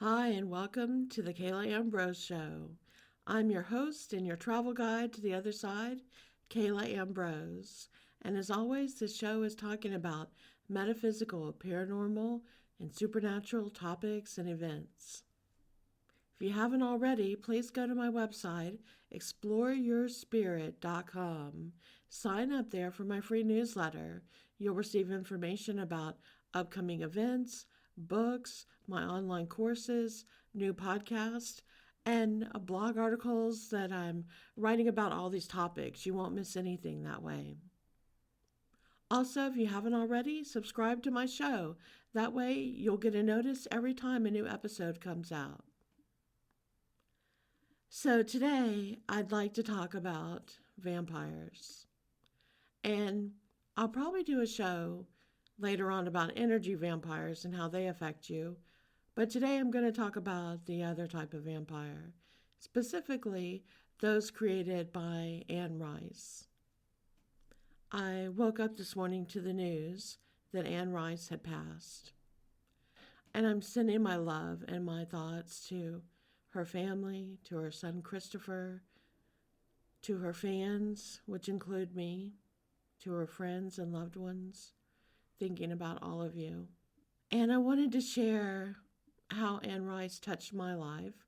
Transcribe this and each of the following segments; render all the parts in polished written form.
Hi, and welcome to the Kayla Ambrose Show. I'm your host and your travel guide to the other side, Kayla Ambrose. And as always, this show is talking about metaphysical, paranormal, and supernatural topics and events. If you haven't already, please go to my website, exploreyourspirit.com. Sign up there for my free newsletter. You'll receive information about upcoming events, books, my online courses, new podcasts, and blog articles that I'm writing about all these topics. You won't miss anything that way. Also, if you haven't already, subscribe to my show. That way, you'll get a notice every time a new episode comes out. So, today I'd like to talk about vampires. And I'll probably do a show later on about energy vampires and how they affect you. But today I'm going to talk about the other type of vampire, specifically those created by Anne Rice. I woke up this morning to the news that Anne Rice had passed. And I'm sending my love and my thoughts to her family, to her son Christopher, to her fans, which include me, to her friends and loved ones, thinking about all of you. And I wanted to share how Anne Rice touched my life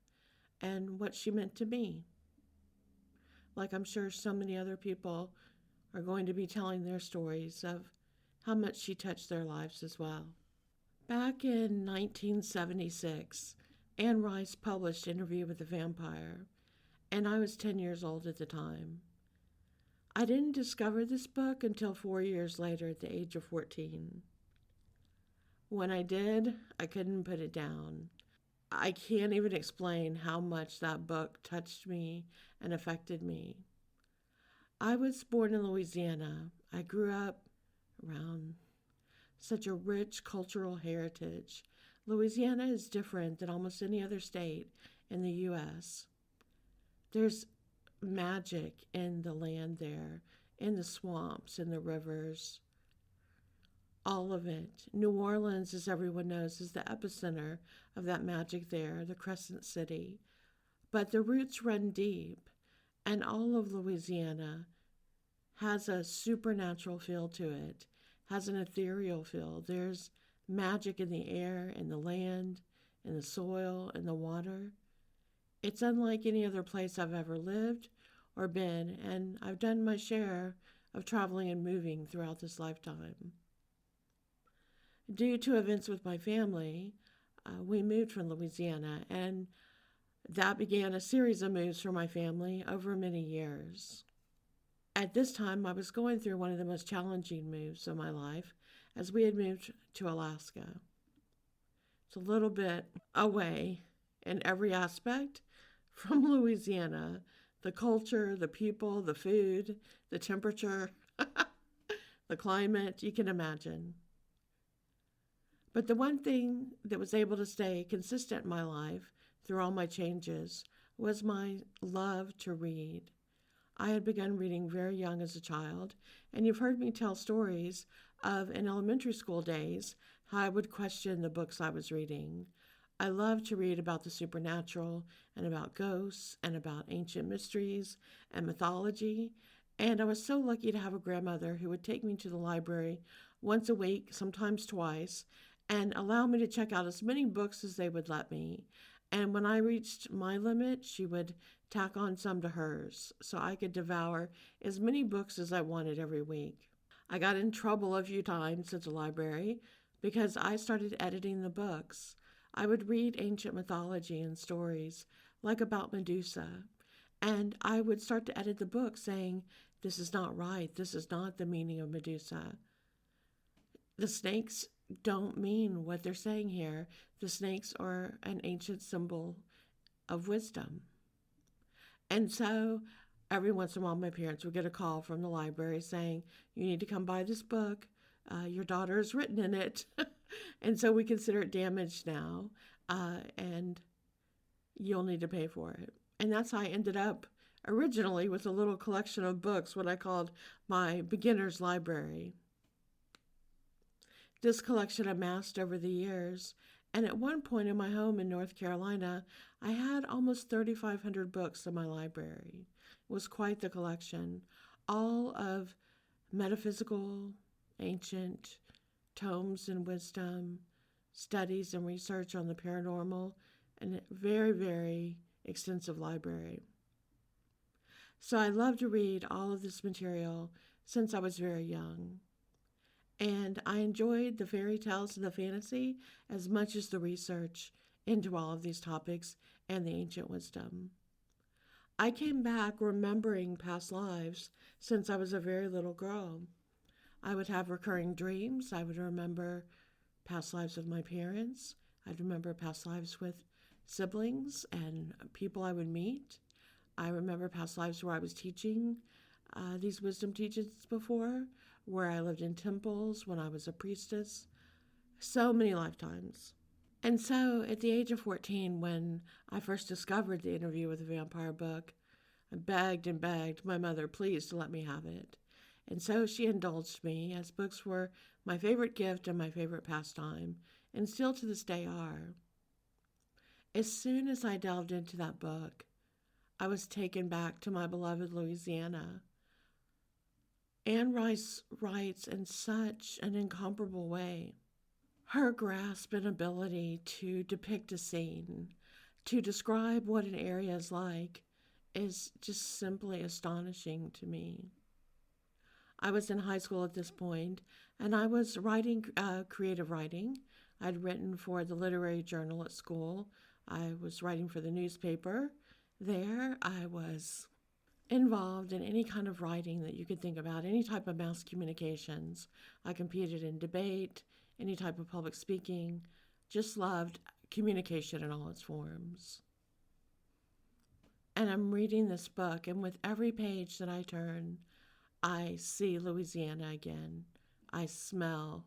and what she meant to me. Like I'm sure so many other people are going to be telling their stories of how much she touched their lives as well. Back in 1976, Anne Rice published Interview with a Vampire, and I was 10 years old at the time. I didn't discover this book until 4 years later at the age of 14. When I did, I couldn't put it down. I can't even explain how much that book touched me and affected me. I was born in Louisiana. I grew up around such a rich cultural heritage. Louisiana is different than almost any other state in the U.S. There's magic in the land there, in the swamps, in the rivers, all of it. New Orleans, as everyone knows, is the epicenter of that magic there, the Crescent City. But the roots run deep, and all of Louisiana has a supernatural feel to it, has an ethereal feel. There's magic in the air, in the land, in the soil, in the water. It's unlike any other place I've ever lived or been, and I've done my share of traveling and moving throughout this lifetime. Due to events with my family, we moved from Louisiana, and that began a series of moves for my family over many years. At this time, I was going through one of the most challenging moves of my life as we had moved to Alaska. It's a little bit away in every aspect from Louisiana. The culture, the people, the food, the temperature, the climate, you can imagine. But the one thing that was able to stay consistent in my life through all my changes was my love to read. I had begun reading very young as a child, and you've heard me tell stories of in elementary school days how I would question the books I was reading. I loved to read about the supernatural and about ghosts and about ancient mysteries and mythology, and I was so lucky to have a grandmother who would take me to the library once a week, sometimes twice, and allow me to check out as many books as they would let me. And when I reached my limit, she would tack on some to hers so I could devour as many books as I wanted every week. I got in trouble a few times at the library because I started editing the books. I would read ancient mythology and stories, like about Medusa, and I would start to edit the book saying, this is not right, this is not the meaning of Medusa. The snakes don't mean what they're saying here. The snakes are an ancient symbol of wisdom. And so every once in a while, my parents would get a call from the library saying, you need to come buy this book. Your daughter has written in it. And so we consider it damaged now, and you'll need to pay for it. And that's how I ended up originally with a little collection of books, what I called my beginner's library. This collection amassed over the years, And at one point in my home in North Carolina, I had almost 3,500 books in my library. It was quite the collection, all of metaphysical, ancient tomes and wisdom, studies and research on the paranormal, and a very, very extensive library. So I love to read all of this material since I was very young. And I enjoyed the fairy tales and the fantasy as much as the research into all of these topics and the ancient wisdom. I came back remembering past lives since I was a very little girl. I would have recurring dreams. I would remember past lives with my parents. I'd remember past lives with siblings and people I would meet. I remember past lives where I was teaching these wisdom teachings before, where I lived in temples when I was a priestess. So many lifetimes. And so at the age of 14, when I first discovered the Interview with a Vampire book, I begged and begged my mother, please, to let me have it. And so she indulged me, as books were my favorite gift and my favorite pastime, and still to this day are. As soon as I delved into that book, I was taken back to my beloved Louisiana. Anne Rice writes in such an incomparable way. Her grasp and ability to depict a scene, to describe what an area is like, is just simply astonishing to me. I was in high school at this point, and I was writing creative writing. I'd written for the literary journal at school. I was writing for the newspaper. There, I was involved in any kind of writing that you could think about, any type of mass communications. I competed in debate, any type of public speaking, just loved communication in all its forms. And I'm reading this book, and with every page that I turn, I see Louisiana again. I smell,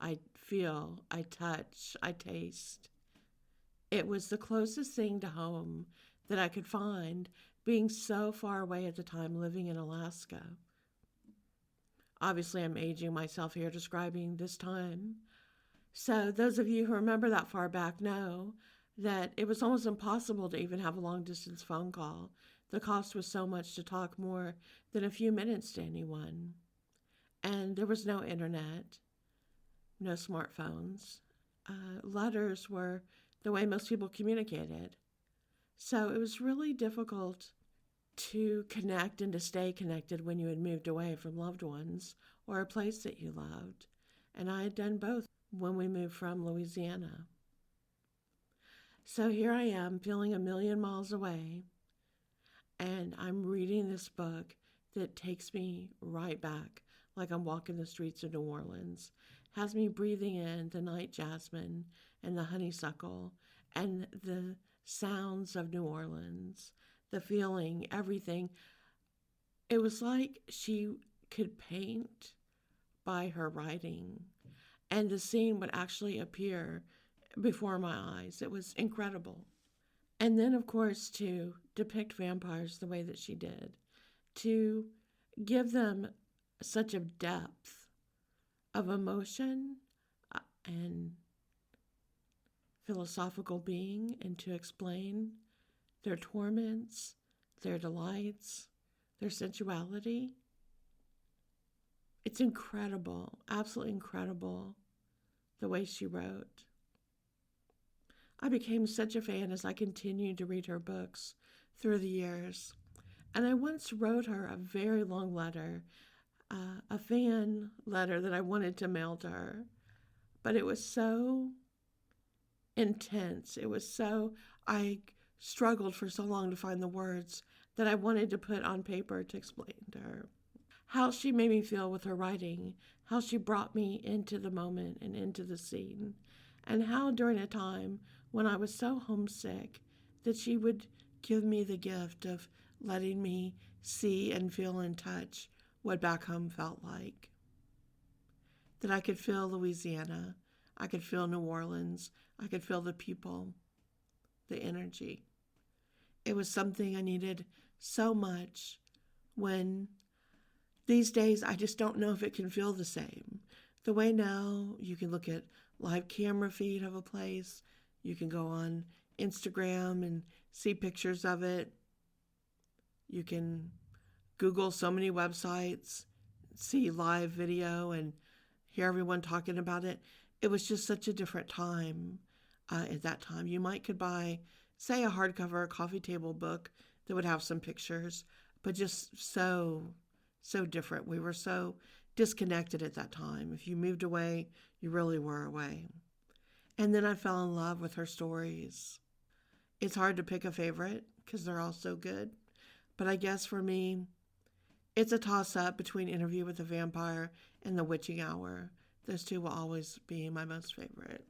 I feel, I touch, I taste. It was the closest thing to home that I could find, being so far away at the time, living in Alaska. Obviously, I'm aging myself here describing this time. So those of you who remember that far back know that it was almost impossible to even have a long-distance phone call. The cost was so much to talk more than a few minutes to anyone. And there was no internet, no smartphones. Letters were the way most people communicated. So it was really difficult to connect and to stay connected when you had moved away from loved ones or a place that you loved. And I had done both when we moved from Louisiana. So here I am, feeling a million miles away, and I'm reading this book that takes me right back, like I'm walking the streets of New Orleans, has me breathing in the night jasmine and the honeysuckle and the sounds of New Orleans, the feeling, everything. It was like she could paint by her writing, and the scene would actually appear before my eyes. It was incredible. And then, of course, to depict vampires the way that she did, to give them such a depth of emotion and philosophical being, and to explain their torments, their delights, their sensuality. It's incredible, absolutely incredible, the way she wrote. I became such a fan as I continued to read her books through the years. And I once wrote her a very long letter, a fan letter that I wanted to mail to her. But it was so intense. I struggled for so long to find the words that I wanted to put on paper to explain to her. How she made me feel with her writing, how she brought me into the moment and into the scene, and how during a time when I was so homesick that she would give me the gift of letting me see and feel and touch what back home felt like. That I could feel Louisiana, I could feel New Orleans, I could feel the people, the energy. It was something I needed so much when these days I just don't know if it can feel the same. The way now you can look at live camera feed of a place. You can go on Instagram and see pictures of it. You can Google so many websites, see live video, and hear everyone talking about it. It was just such a different time at that time. You might could buy, say, a hardcover coffee table book that would have some pictures, but just so different. We were so disconnected at that time. If you moved away, you really were away. And then I fell in love with her stories. It's hard to pick a favorite because they're all so good. But I guess for me, it's a toss-up between Interview with a Vampire and The Witching Hour. Those two will always be my most favorite.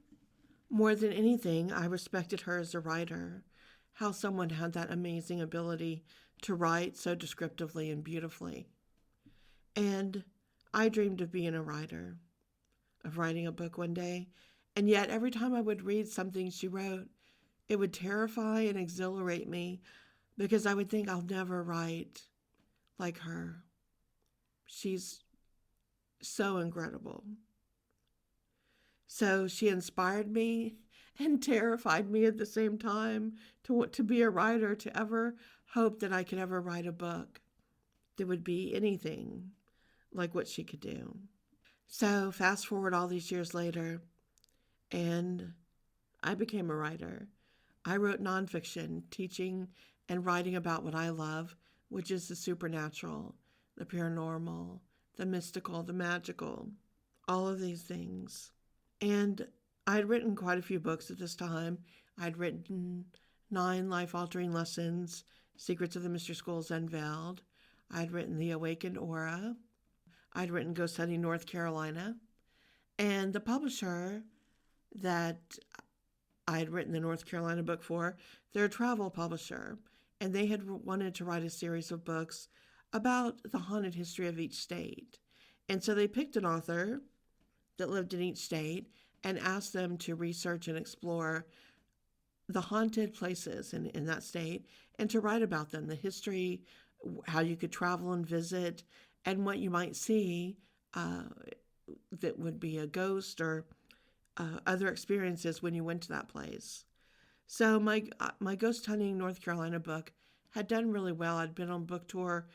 More than anything, I respected her as a writer, how someone had that amazing ability to write so descriptively and beautifully. And I dreamed of being a writer, of writing a book one day, and yet every time I would read something she wrote, it would terrify and exhilarate me because I would think I'll never write like her. She's so incredible. So she inspired me and terrified me at the same time to be a writer, to ever hope that I could ever write a book that would be anything like what she could do. So fast forward all these years later, and I became a writer. I wrote nonfiction, teaching and writing about what I love, which is the supernatural, the paranormal, the mystical, the magical, all of these things. And I'd written quite a few books at this time. I'd written 9 life-altering lessons, Secrets of the Mystery Schools Unveiled. I'd written The Awakened Aura. I'd written Ghost Hunting North Carolina. And the publisher that I'd written the North Carolina book for, they're a travel publisher. And they had wanted to write a series of books about the haunted history of each state. And so they picked an author that lived in each state and asked them to research and explore the haunted places in that state and to write about them, the history, how you could travel and visit, and what you might see that would be a ghost or other experiences when you went to that place. So my Ghost Hunting North Carolina book had done really well. I'd been on book tour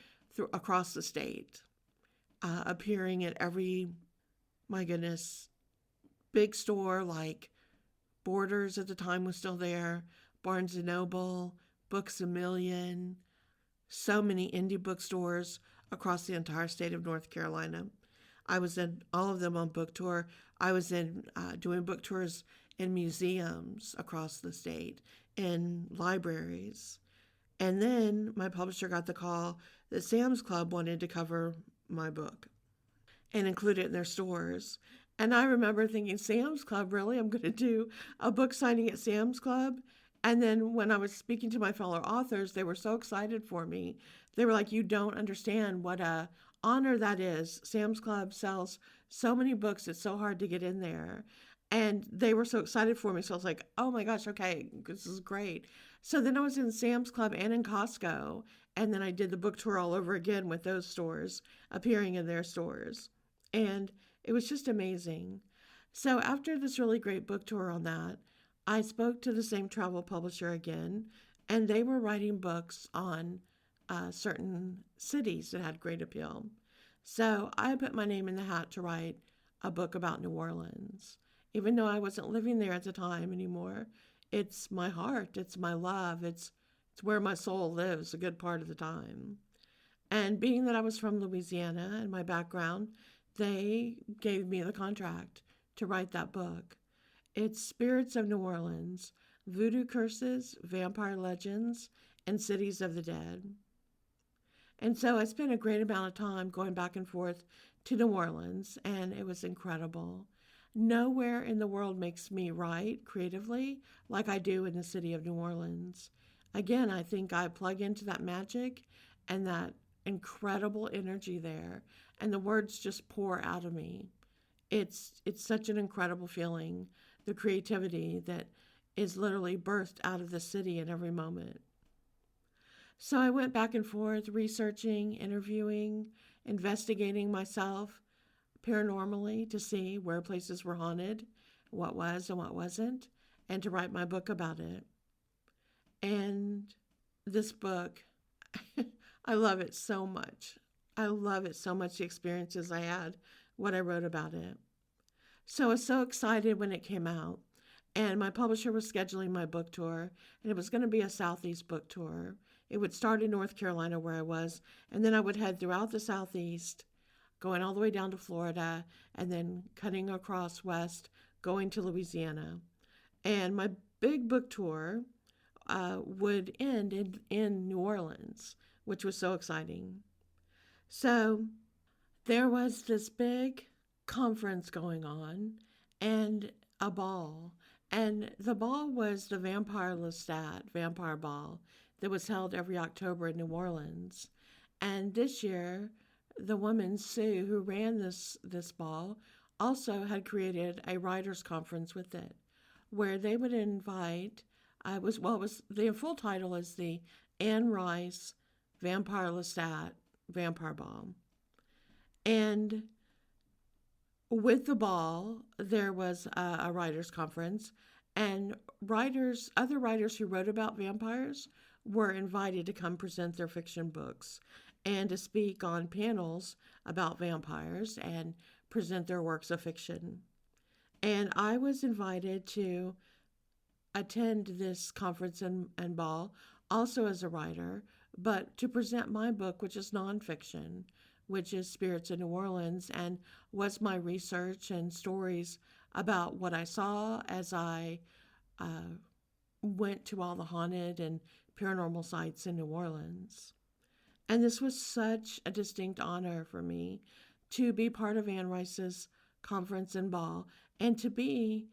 across the state, appearing at every, my goodness, big store like Borders at the time was still there, Barnes & Noble, Books A Million, so many indie bookstores across the entire state of North Carolina. I was in all of them on book tour. I was in doing book tours in museums across the state, in libraries. And then my publisher got the call that Sam's Club wanted to cover my book and include it in their stores. And I remember thinking, Sam's Club, really? I'm going to do a book signing at Sam's Club? And then when I was speaking to my fellow authors, they were so excited for me. They were like, you don't understand what a honor that is. Sam's Club sells so many books, it's so hard to get in there. And they were so excited for me. So I was like, oh my gosh, okay, this is great. So then I was in Sam's Club and in Costco. And then I did the book tour all over again with those stores, appearing in their stores. And it was just amazing. So after this really great book tour on that, I spoke to the same travel publisher again, and they were writing books on certain cities that had great appeal. So I put my name in the hat to write a book about New Orleans. Even though I wasn't living there at the time anymore, it's my heart, it's my love, it's where my soul lives a good part of the time. And being that I was from Louisiana and my background, they gave me the contract to write that book. It's Spirits of New Orleans, Voodoo Curses, Vampire Legends, and Cities of the Dead. And so I spent a great amount of time going back and forth to New Orleans, and it was incredible. Nowhere in the world makes me write creatively like I do in the city of New Orleans. Again, I think I plug into that magic and that incredible energy there, and the words just pour out of me. It's such an incredible feeling, the creativity that is literally birthed out of the city in every moment. So I went back and forth, researching, interviewing, investigating myself paranormally to see where places were haunted, what was and what wasn't, and to write my book about it. And this book, I love it so much. I love it so much, the experiences I had, what I wrote about it. So I was so excited when it came out. And my publisher was scheduling my book tour, and it was going to be a Southeast book tour. It would start in North Carolina, where I was, and then I would head throughout the Southeast, going all the way down to Florida, and then cutting across west, going to Louisiana. And my big book tour would end in New Orleans, which was so exciting. So there was this big conference going on and a ball. And the ball was the Vampire Lestat Vampire Ball that was held every October in New Orleans. And this year, the woman, Sue, who ran this ball, also had created a writers' conference with it, where they would invite, the full title is the Anne Rice Vampire Lestat Vampire Ball. And with the ball, there was a writers' conference, and other writers who wrote about vampires were invited to come present their fiction books and to speak on panels about vampires and present their works of fiction. And I was invited to attend this conference and ball, also as a writer, but to present my book, which is nonfiction, which is Spirits in New Orleans, and was my research and stories about what I saw as I went to all the haunted and paranormal sites in New Orleans. And this was such a distinct honor for me to be part of Anne Rice's conference and ball, and to be,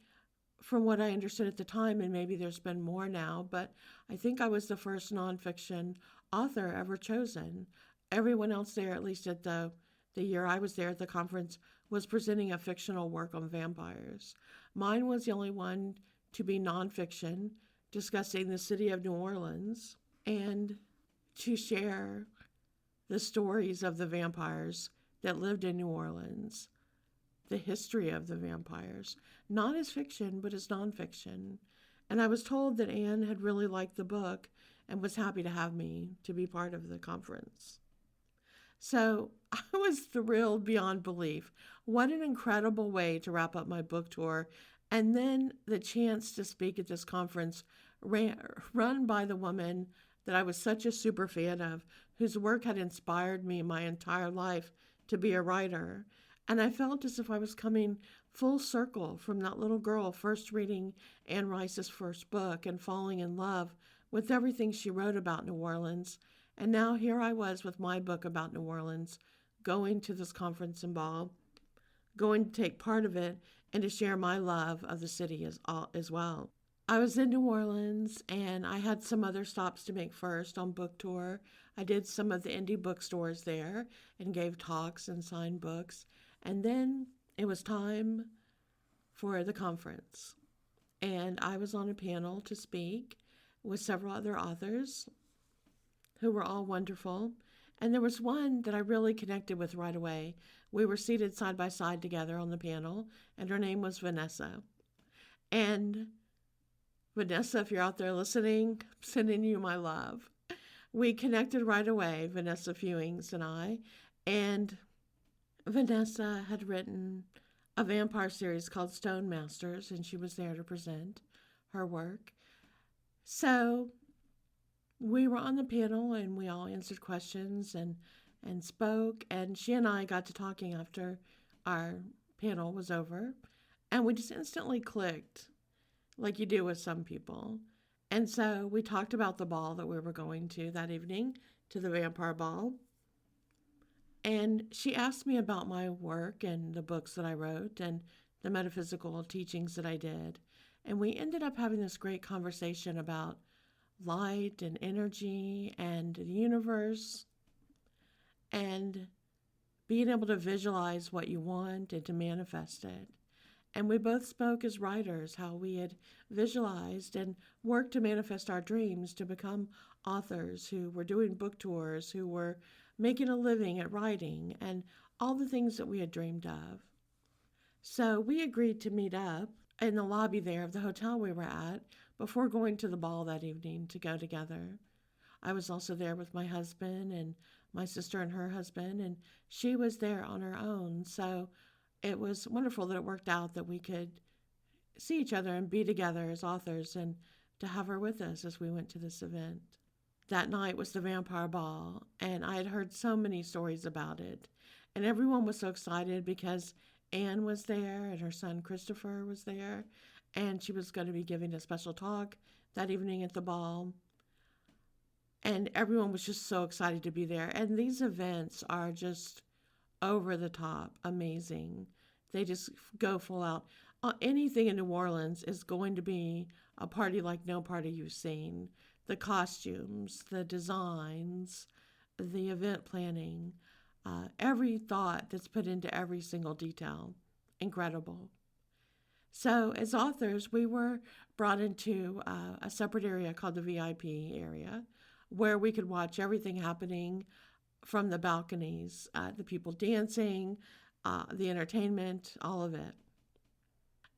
from what I understood at the time, and maybe there's been more now, but I think I was the first nonfiction author ever chosen. Everyone else there, at least at the year I was there at the conference, was presenting a fictional work on vampires. Mine was the only one to be nonfiction, discussing the city of New Orleans, and to share the stories of the vampires that lived in New Orleans, the history of the vampires, not as fiction, but as nonfiction. And I was told that Anne had really liked the book and was happy to have me to be part of the conference. So I was thrilled beyond belief. What an incredible way to wrap up my book tour. And then the chance to speak at this conference run by the woman that I was such a super fan of, whose work had inspired me my entire life to be a writer. And I felt as if I was coming full circle from that little girl first reading Anne Rice's first book and falling in love with everything she wrote about New Orleans. And now here I was with my book about New Orleans, going to this conference and ball, going to take part of it and to share my love of the city as well. I was in New Orleans, and I had some other stops to make first on book tour. I did some of the indie bookstores there and gave talks and signed books. And then it was time for the conference. And I was on a panel to speak with several other authors who were all wonderful. And there was one that I really connected with right away. We were seated side by side together on the panel, and her name was Vanessa. And Vanessa, if you're out there listening, I'm sending you my love. We connected right away, Vanessa Fewings and I, and Vanessa had written a vampire series called Stone Masters, and she was there to present her work. So we were on the panel, and we all answered questions and spoke, and she and I got to talking after our panel was over, and we just instantly clicked, like you do with some people. And so we talked about the ball that we were going to that evening, to the vampire ball. And she asked me about my work and the books that I wrote and the metaphysical teachings that I did. And we ended up having this great conversation about light and energy and the universe and being able to visualize what you want and to manifest it. And we both spoke as writers, how we had visualized and worked to manifest our dreams to become authors who were doing book tours, who were making a living at writing, and all the things that we had dreamed of. So we agreed to meet up in the lobby there of the hotel we were at before going to the ball that evening to go together. I was also there with my husband and my sister and her husband, and she was there on her own. So it was wonderful that it worked out that we could see each other and be together as authors and to have her with us as we went to this event. That night was the vampire ball, and I had heard so many stories about it. And everyone was so excited because Anne was there and her son Christopher was there, and she was going to be giving a special talk that evening at the ball. And everyone was just so excited to be there. And these events are just over the top amazing. They just go full out. Anything in New Orleans is going to be a party like no party you've seen. The costumes, the designs, the event planning, every thought that's put into every single detail. Incredible. So, as authors, we were brought into a separate area called the VIP area where we could watch everything happening from the balconies, the people dancing, the entertainment, all of it.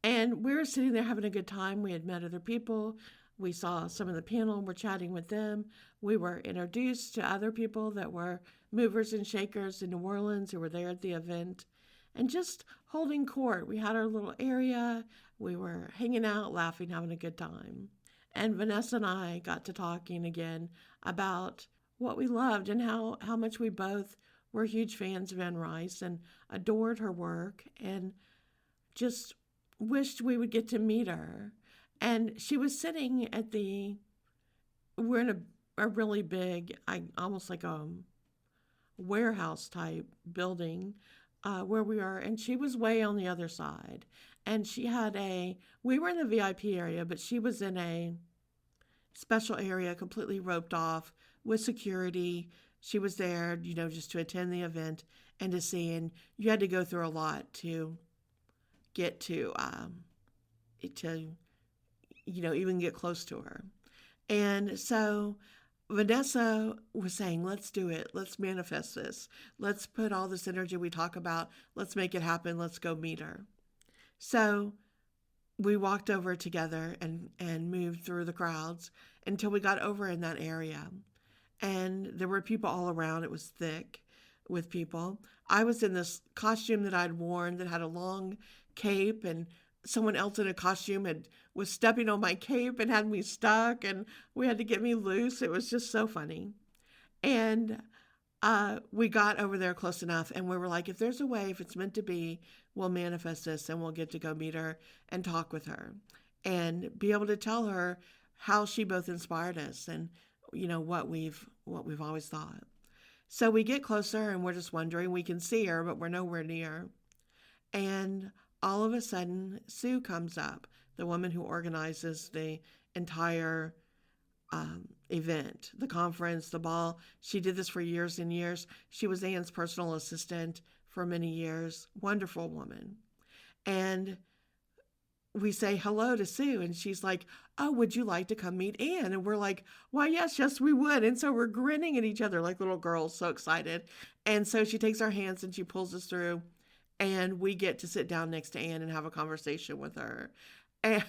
And we were sitting there having a good time. We had met other people. We saw some of the panel and we're chatting with them. We were introduced to other people that were movers and shakers in New Orleans who were there at the event and just holding court. We had our little area. We were hanging out, laughing, having a good time. And Vanessa and I got to talking again about what we loved and how much we both were huge fans of Anne Rice and adored her work and just wished we would get to meet her. And she was sitting at we're in a really big, almost like a warehouse type building where we are. And she was way on the other side. And we were in the VIP area, but she was in a special area completely roped off with security. She was there, just to attend the event and to see. And you had to go through a lot to get to even get close to her. And so Vanessa was saying, let's do it. Let's manifest this. Let's put all this energy we talk about. Let's make it happen. Let's go meet her. So we walked over together and moved through the crowds until we got over in that area. And there were people all around. It was thick with people. I was in this costume that I'd worn that had a long cape, and someone else in a costume was stepping on my cape and had me stuck, and we had to get me loose. It was just so funny. And we got over there close enough, and we were like, if there's a way, if it's meant to be, we'll manifest this and we'll get to go meet her and talk with her and be able to tell her how she both inspired us and what we've always thought. So we get closer and we're just wondering, we can see her, but we're nowhere near. And all of a sudden, Sue comes up, the woman who organizes the entire event, the conference, the ball. She did this for years and years. She was Anne's personal assistant for many years. Wonderful woman. And we say hello to Sue, and she's like, oh, would you like to come meet Anne? And we're like, why, yes, we would. And so we're grinning at each other like little girls, so excited. And so she takes our hands and she pulls us through, and we get to sit down next to Anne and have a conversation with her. And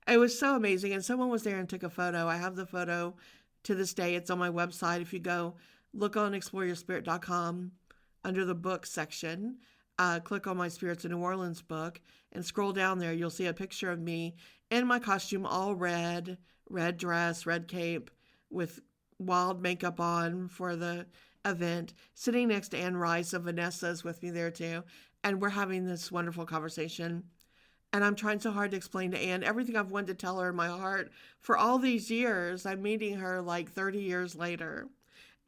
it was so amazing. And someone was there and took a photo. I have the photo to this day. It's on my website. If you go look on exploreyourspirit.com under the book section, click on my Spirits of New Orleans book and scroll down there. You'll see a picture of me in my costume, all red dress, red cape with wild makeup on for the event, sitting next to Anne Rice, and Vanessa's with me there too. And we're having this wonderful conversation. And I'm trying so hard to explain to Anne everything I've wanted to tell her in my heart for all these years. I'm meeting her like 30 years later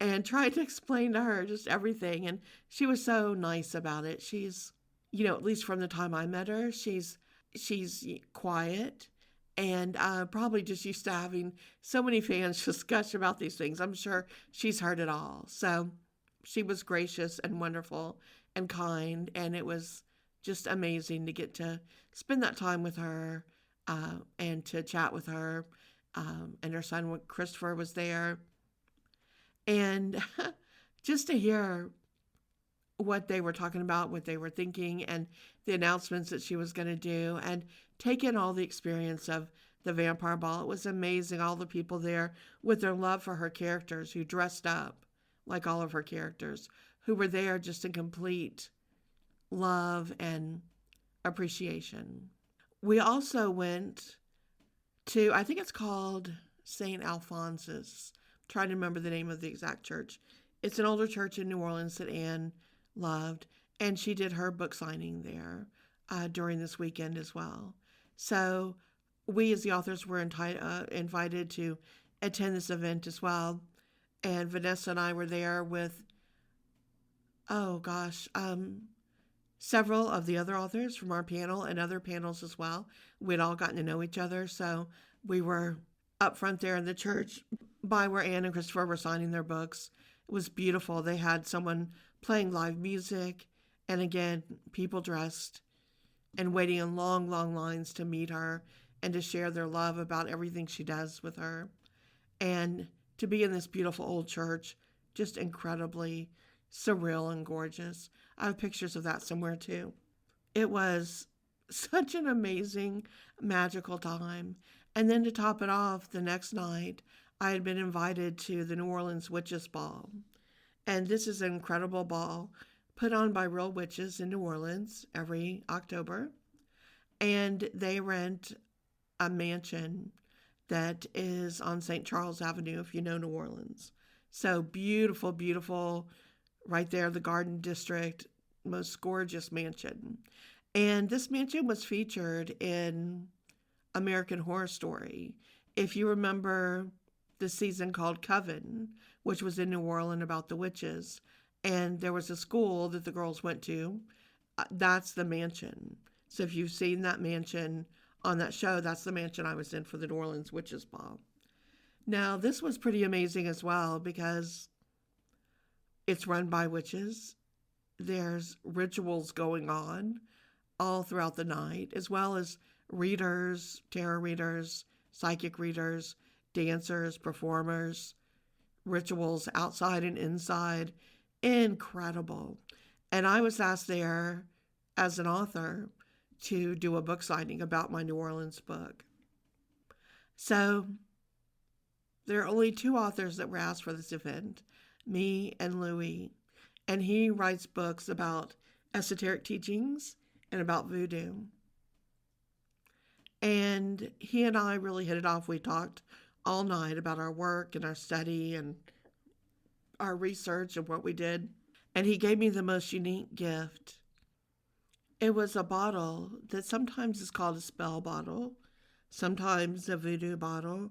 and trying to explain to her just everything. And she was so nice about it. She's, at least from the time I met her, she's quiet and probably just used to having so many fans just gush about these things. I'm sure she's heard it all. So she was gracious and wonderful and kind. And it was just amazing to get to spend that time with her and to chat with her. And her son, Christopher, was there. And just to hear what they were talking about, what they were thinking, and the announcements that she was going to do, and take in all the experience of the vampire ball. It was amazing. All the people there with their love for her characters who dressed up like all of her characters, who were there just in complete love and appreciation. We also went to, I think it's called St. Alphonsus. I'm trying to remember the name of the exact church. It's an older church in New Orleans that Anne loved, and she did her book signing there during this weekend as well. So we as the authors were invited to attend this event as well. And Vanessa and I were there with, oh gosh, several of the other authors from our panel and other panels as well. We'd all gotten to know each other, so we were up front there in the church by where Anne and Christopher were signing their books. It was beautiful. They had someone playing live music, and again, people dressed and waiting in long, long lines to meet her and to share their love about everything she does with her. And to be in this beautiful old church, just incredibly surreal and gorgeous. I have pictures of that somewhere too. It was such an amazing, magical time. And then to top it off, the next night, I had been invited to the New Orleans Witches Ball. And this is an incredible ball put on by real witches in New Orleans every October. And they rent a mansion that is on St. Charles Avenue, if you know New Orleans. So beautiful, beautiful, right there, the Garden District, most gorgeous mansion. And this mansion was featured in American Horror Story. If you remember the season called Coven, which was in New Orleans about the witches, and there was a school that the girls went to, that's the mansion. So if you've seen that mansion on that show, that's the mansion I was in for the New Orleans Witches Ball. Now, this was pretty amazing as well because it's run by witches. There's rituals going on all throughout the night, as well as readers, tarot readers, psychic readers, dancers, performers, rituals outside and inside. Incredible. And I was asked there as an author to do a book signing about my New Orleans book. So there are only two authors that were asked for this event, me and Louis. And he writes books about esoteric teachings and about voodoo. And he and I really hit it off. We talked all night about our work and our study and our research and what we did. And he gave me the most unique gift. It was a bottle that sometimes is called a spell bottle, sometimes a voodoo bottle,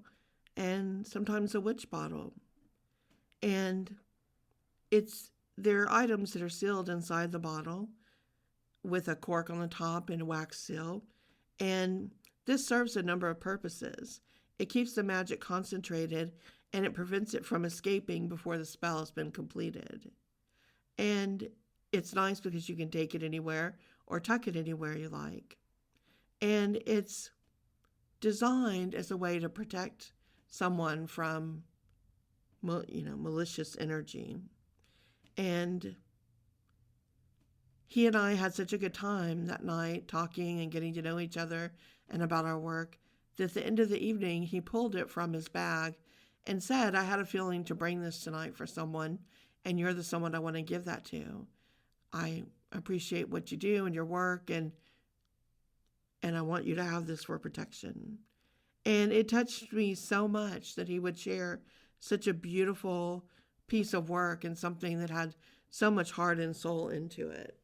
and sometimes a witch bottle. And there are items that are sealed inside the bottle with a cork on the top and a wax seal. And this serves a number of purposes. It keeps the magic concentrated and it prevents it from escaping before the spell has been completed. And it's nice because you can take it anywhere or tuck it anywhere you like. And it's designed as a way to protect someone from, malicious energy. And he and I had such a good time that night talking and getting to know each other and about our work that at the end of the evening, he pulled it from his bag and said, I had a feeling to bring this tonight for someone, and you're the someone I want to give that to. I appreciate what you do and your work, and I want you to have this for protection. And it touched me so much that he would share such a beautiful piece of work and something that had so much heart and soul into it.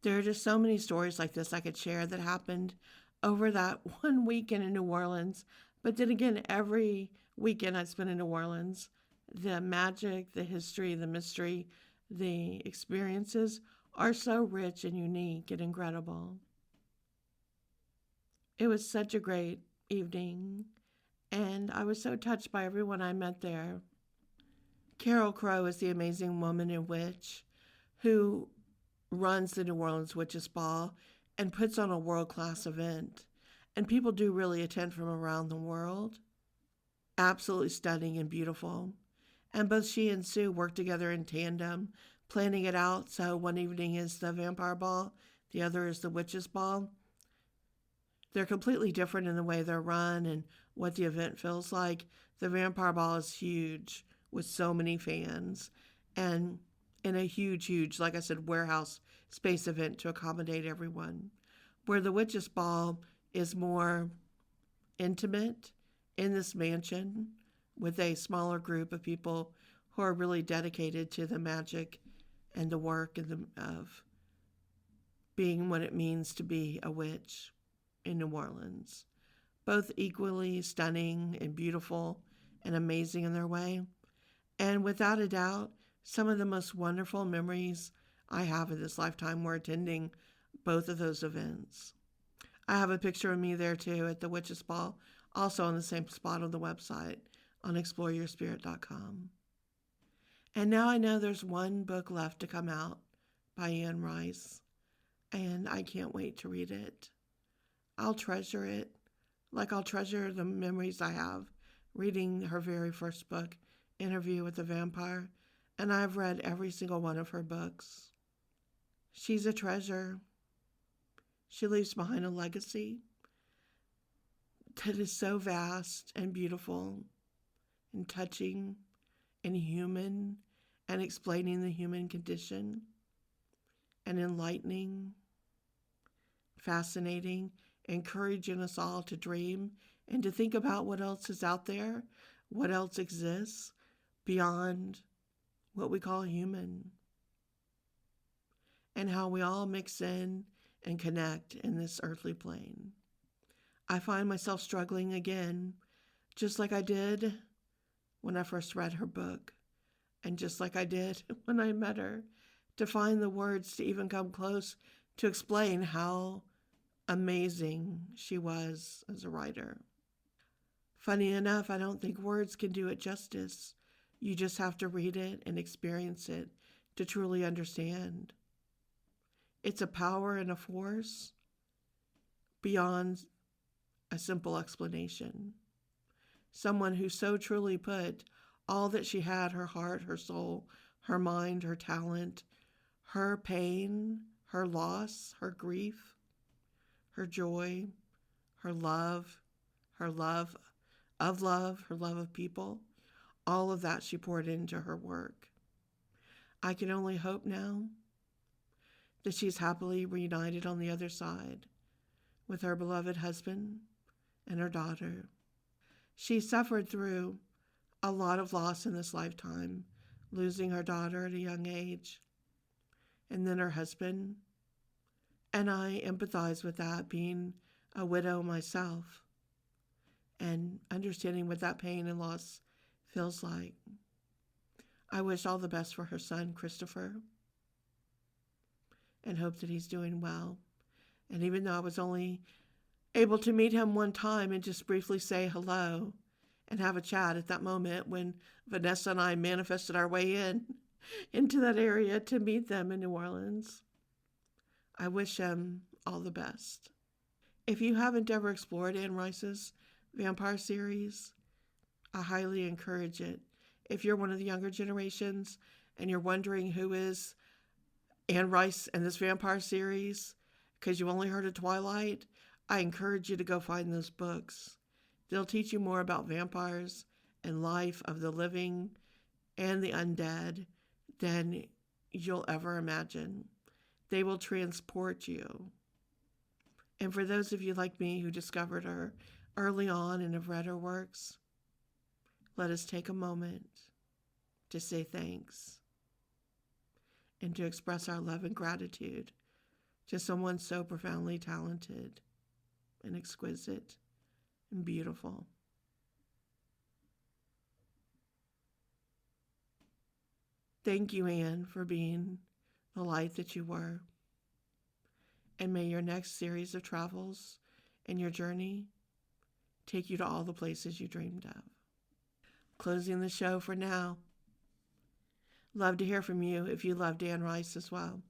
There are just so many stories like this I could share that happened over that one weekend in New Orleans. But then again, every weekend I spent in New Orleans, the magic, the history, the mystery, the experiences are so rich and unique and incredible. It was such a great evening, and I was so touched by everyone I met there. Carol Crow is the amazing woman and witch who runs the New Orleans Witches Ball and puts on a world-class event. And people do really attend from around the world. Absolutely stunning and beautiful. And both she and Sue work together in tandem, planning it out. So one evening is the vampire ball, the other is the witch's ball. They're completely different in the way they're run and what the event feels like. The vampire ball is huge with so many fans and in a huge, like I said, warehouse space event to accommodate everyone. Where the witch's ball is more intimate in this mansion with a smaller group of people who are really dedicated to the magic and the work and of being what it means to be a witch in New Orleans. Both equally stunning and beautiful and amazing in their way. And without a doubt, some of the most wonderful memories I have of this lifetime were attending both of those events. I have a picture of me there too at the Witch's Ball, also on the same spot on the website on exploreyourspirit.com. And now I know there's one book left to come out by Anne Rice, and I can't wait to read it. I'll treasure it like I'll treasure the memories I have reading her very first book, Interview with the Vampire, and I've read every single one of her books. She's a treasure. She leaves behind a legacy that is so vast and beautiful and touching and human and explaining the human condition and enlightening, fascinating, encouraging us all to dream and to think about what else is out there, what else exists beyond what we call human, and how we all mix in and connect in this earthly plane. I find myself struggling again, just like I did when I first read her book, and just like I did when I met her, to find the words to even come close to explain how amazing she was as a writer. Funny enough, I don't think words can do it justice. You just have to read it and experience it to truly understand. It's a power and a force beyond a simple explanation. Someone who so truly put all that she had, her heart, her soul, her mind, her talent, her pain, her loss, her grief, her joy, her love her love her love of people, all of that she poured into her work. I can only hope now that she's happily reunited on the other side with her beloved husband and her daughter. She suffered through a lot of loss in this lifetime, losing her daughter at a young age, and then her husband. And I empathize with that, being a widow myself, and understanding what that pain and loss feels like. I wish all the best for her son, Christopher, and hope that he's doing well. And even though I was only able to meet him one time and just briefly say hello and have a chat at that moment when Vanessa and I manifested our way into that area to meet them in New Orleans, I wish him all the best. If you haven't ever explored Anne Rice's vampire series, I highly encourage it. If you're one of the younger generations and you're wondering who is Anne Rice and this vampire series because you only heard of Twilight, I encourage you to go find those books. They'll teach you more about vampires and life of the living and the undead than you'll ever imagine. They will transport you. And for those of you like me who discovered her early on and have read her works, let us take a moment to say thanks and to express our love and gratitude to someone so profoundly talented and exquisite and beautiful. Thank you, Anne, for being the light that you were. And may your next series of travels and your journey take you to all the places you dreamed of. Closing the show for now. Love to hear from you if you loved Anne Rice as well.